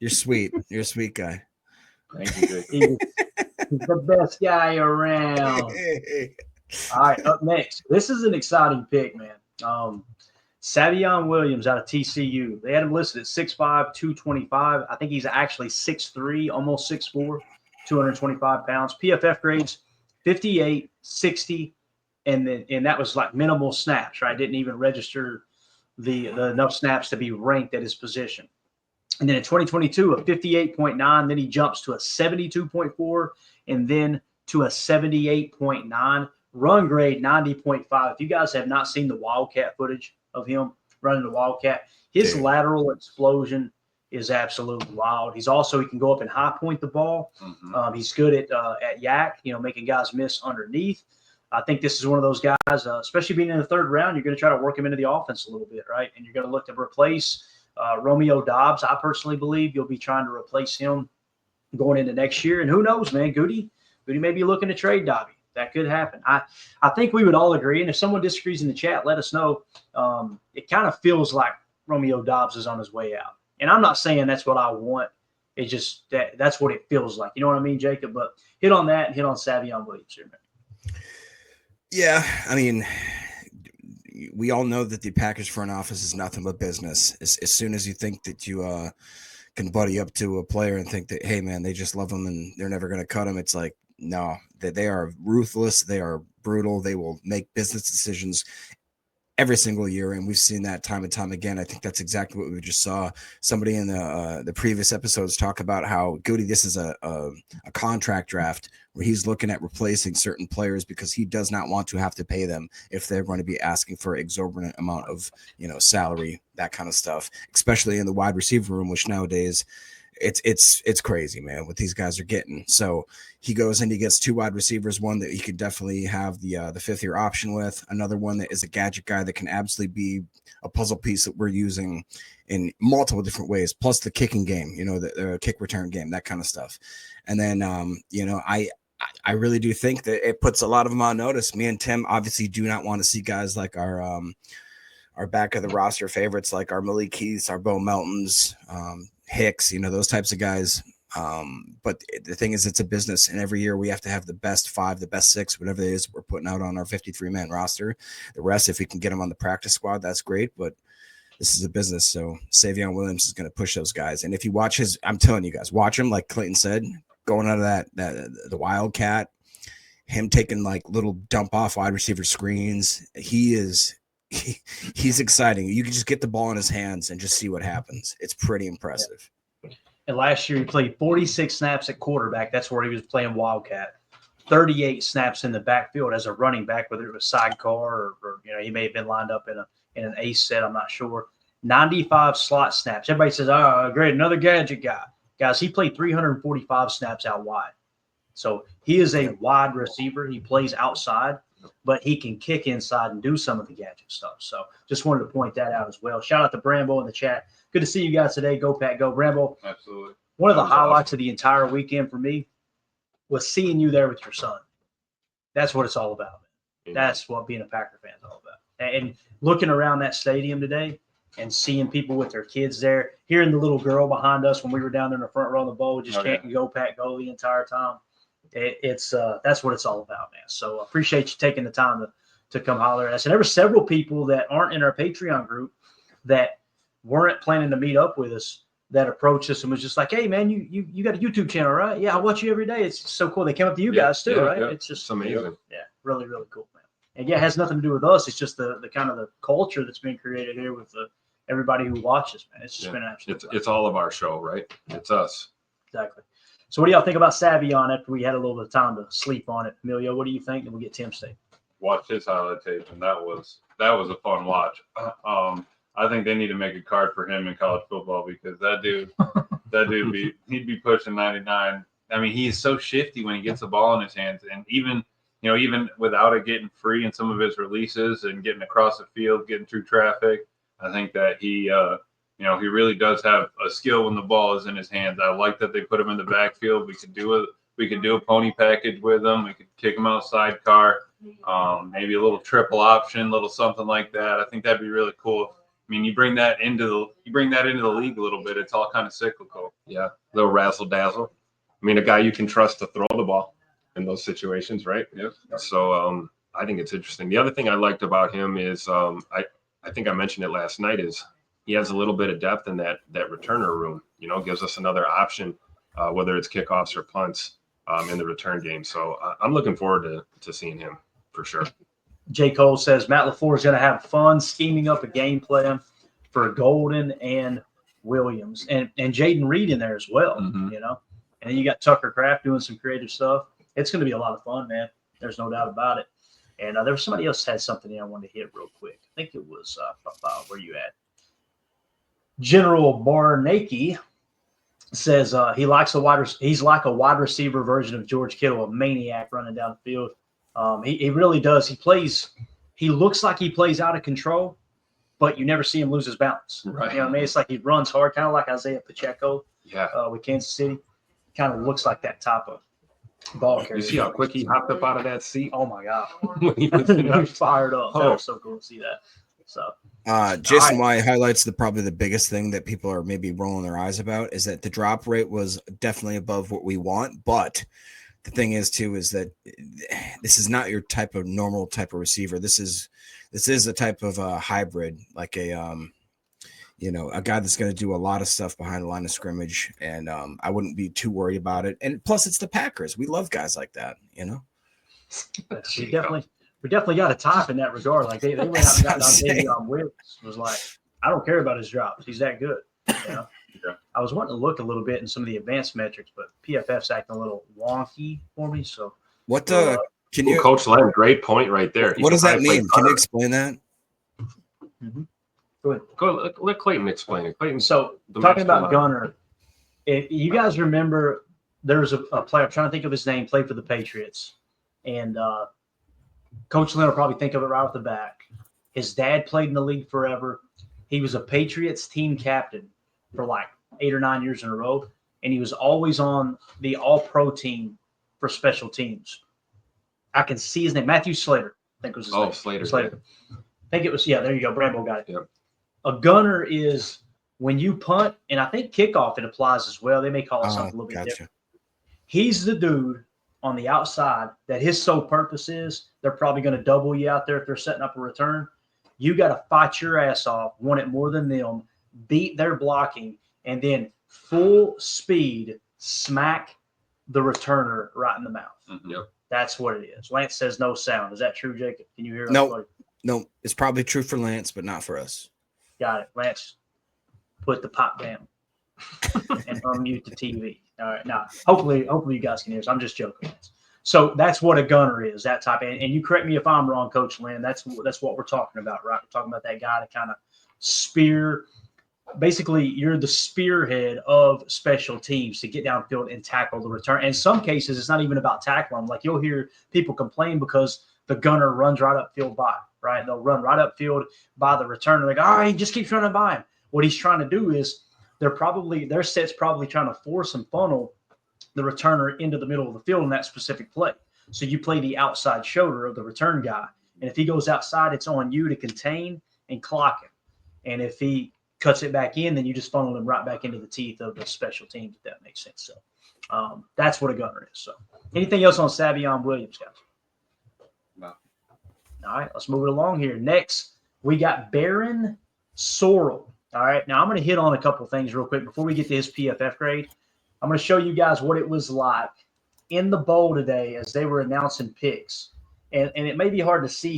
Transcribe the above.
You're sweet. You're a sweet guy. Thank you, Jake. He's the best guy around. All right, up next. This is an exciting pick, man. Savion Williams out of TCU. They had him listed at 6'5", 225. I think he's actually 6'3", almost 6'4", 225 pounds. PFF grades 58, 60, and that was like minimal snaps, right? Didn't even register the enough snaps to be ranked at his position. And then in 2022, a 58.9, then he jumps to a 72.4, and then to a 78.9. Run grade 90.5. If you guys have not seen the Wildcat footage of him running the Wildcat, his lateral explosion is absolutely wild. He can go up and high point the ball. Mm-hmm. He's good at yak, making guys miss underneath. I think this is one of those guys, especially being in the third round, you're going to try to work him into the offense a little bit, right? And you're going to look to replace Romeo Dobbs. I personally believe you'll be trying to replace him going into next year. And who knows, man, Goody may be looking to trade Dobby. That could happen. I think we would all agree, and if someone disagrees in the chat, let us know. It kind of feels like Romeo Dobbs is on his way out. And I'm not saying that's what I want. It's just that's what it feels like. You know what I mean, Jacob? But hit on that and hit on Savion Williams here, man. Yeah, I mean, we all know that the Packers front office is nothing but business. As soon as you think that you can buddy up to a player and think that, hey, man, they just love him and they're never going to cut him, it's like, no, they are ruthless. They are brutal. They will make business decisions every single year, and we've seen that time and time again. I think that's exactly what we just saw. Somebody in the previous episodes talk about how Goody, this is a contract draft where he's looking at replacing certain players because he does not want to have to pay them if they're going to be asking for exorbitant amount of salary, that kind of stuff, especially in the wide receiver room, which nowadays it's crazy, man, what these guys are getting. So he goes and he gets two wide receivers, one that he could definitely have the fifth year option with, another one that is a gadget guy that can absolutely be a puzzle piece that we're using in multiple different ways, plus the kicking game, the kick return game, that kind of stuff. And then I really do think that it puts a lot of them on notice. Me and Tim obviously do not want to see guys like our back of the roster favorites, like our Malik Keiths, our Bo Meltons, Hicks, those types of guys. But the thing is, it's a business, and every year we have to have the best 5, the best 6, whatever it is we're putting out on our 53-man roster. The rest, if we can get them on the practice squad, that's great. But this is a business, so Savion Williams is going to push those guys. And if you watch I'm telling you guys, watch him, like Clayton said, going out of the Wildcat, him taking like little dump off wide receiver screens. He's exciting. You can just get the ball in his hands and just see what happens. It's pretty impressive. And last year he played 46 snaps at quarterback. That's where he was playing Wildcat. 38 snaps in the backfield as a running back, whether it was sidecar or he may have been lined up in an ace set. I'm not sure. 95 slot snaps. Everybody says, "Oh, great, another gadget guy." Guys, he played 345 snaps out wide. So he is a wide receiver. He plays outside, but he can kick inside and do some of the gadget stuff. So just wanted to point that out as well. Shout out to Brambo in the chat. Good to see you guys today. Go Pack, go. Brambo. Absolutely. One of the highlights of the entire weekend for me was seeing you there with your son. That's what it's all about. Man. That's what being a Packer fan is all about. And looking around that stadium today and seeing people with their kids there, hearing the little girl behind us when we were down there in the front row of the bowl, just chanting Go Pack, go the entire time. It's that's what it's all about, man. So I appreciate you taking the time to come holler at us. And there were several people that aren't in our Patreon group that weren't planning to meet up with us that approached us and was just like, "Hey, man, you got a YouTube channel, right? Yeah, I watch you every day. It's so cool." They came up to you guys too, right? It's just amazing. Yeah, really, really cool, man. And it has nothing to do with us. It's just the kind of the culture that's being created here with everybody who watches, man. It's just been absolutely. It's all of our show, right? It's us. Exactly. So what do y'all think about Savion after we had a little bit of time to sleep on it? Emilio, what do you think? And we'll get Tim's take. Watch his highlight tape, and that was a fun watch. I think they need to make a card for him in college football because that dude he'd be pushing 99. I mean, he is so shifty when he gets the ball in his hands, and even without it getting free in some of his releases and getting across the field, getting through traffic, I think that he really does have a skill when the ball is in his hands. I like that they put him in the backfield. We could do a pony package with him. We could kick him outside car, maybe a little triple option, little something like that. I think that'd be really cool. mean, you bring that into the league a little bit. It's all kind of cyclical. Yeah, a little razzle dazzle. I mean, a guy you can trust to throw the ball in those situations, right? Yep. So I think it's interesting. The other thing I liked about him is I think I mentioned it last night is he has a little bit of depth in that returner room. Gives us another option, whether it's kickoffs or punts in the return game. So I'm looking forward to seeing him for sure. J. Cole says Matt LaFleur is going to have fun scheming up a game plan for Golden and Williams and Jaden Reed in there as well, Mhm. And then you got Tucker Kraft doing some creative stuff. It's going to be a lot of fun, man. There's no doubt about it. And there was somebody else had something I wanted to hit real quick. I think it was where you at? General Barnacki says he's like a wide receiver version of George Kittle, a maniac running down the field. He really does. He looks like he plays out of control, but you never see him lose his balance. Right. You know what I mean? It's like he runs hard, kind of like Isaiah Pacheco with Kansas City. Kind of looks like that type of ball carrier. You see how quick he hopped up out of that seat? Oh, my God. when he was in He's fired up. That was so cool to see that. So, Jason White highlights probably the biggest thing that people are maybe rolling their eyes about is that the drop rate was definitely above what we want, but the thing is too is that this is not your type of normal type of receiver. This is a type of hybrid, like a guy that's going to do a lot of stuff behind the line of scrimmage, and I wouldn't be too worried about it. And plus, it's the Packers. We love guys like that, We definitely got a top in that regard. Like they went out and got Savion Williams. Was like, I don't care about his drops. He's that good. Yeah. I was wanting to look a little bit in some of the advanced metrics, but PFF's acting a little wonky for me. So what can you, Coach Len, great point right there. What does that mean? Can you explain that? Mm-hmm. Go ahead. Go let Clayton explain it. Clayton. So talking about Gunner, if you guys remember, there's a player. I'm trying to think of his name. Played for the Patriots, and Coach Lynn will probably think of it right off the back. His dad played in the league forever. He was a Patriots team captain for like 8 or 9 years in a row, and he was always on the All-Pro team for special teams. I can see his name, Matthew Slater, I think was his name. Slater. I think it was, there you go. Bramble got it. Yep. A gunner is when you punt, and I think kickoff it applies as well. They may call it something a little bit different. He's the dude on the outside that his sole purpose is they're probably going to double you out there if they're setting up a return. You got to fight your ass off, want it more than them, beat their blocking, and then full speed smack the returner right in the mouth. Mm-hmm. Yep. That's what it is. Lance says no sound. Is that true, Jacob? Can you hear us? No, it's probably true for Lance, but not for us. Got it. Lance, put the pop down and unmute the TV. All right. Now, hopefully you guys can hear us. I'm just joking. So that's what a gunner is, that type. And you correct me if I'm wrong, Coach Lynn. That's what we're talking about, right? We're talking about that guy to kind of spear. Basically, you're the spearhead of special teams to get downfield and tackle the return. In some cases, it's not even about tackling. Like you'll hear people complain because the gunner runs right upfield by, right? They'll run right upfield by the returner. Like, all right, he just keeps running by him. What he's trying to do is their set's probably trying to force and funnel the returner into the middle of the field in that specific play. So you play the outside shoulder of the return guy. And if he goes outside, it's on you to contain and clock him. And if he cuts it back in, then you just funnel him right back into the teeth of the special teams, if that makes sense. So that's what a gunner is. So anything else on Savion Williams, guys? No. All right, let's move it along here. Next, we got Baron Sorrell. All right, now I'm going to hit on a couple of things real quick before we get to his PFF grade. I'm going to show you guys what it was like in the bowl today as they were announcing picks. And it may be hard to see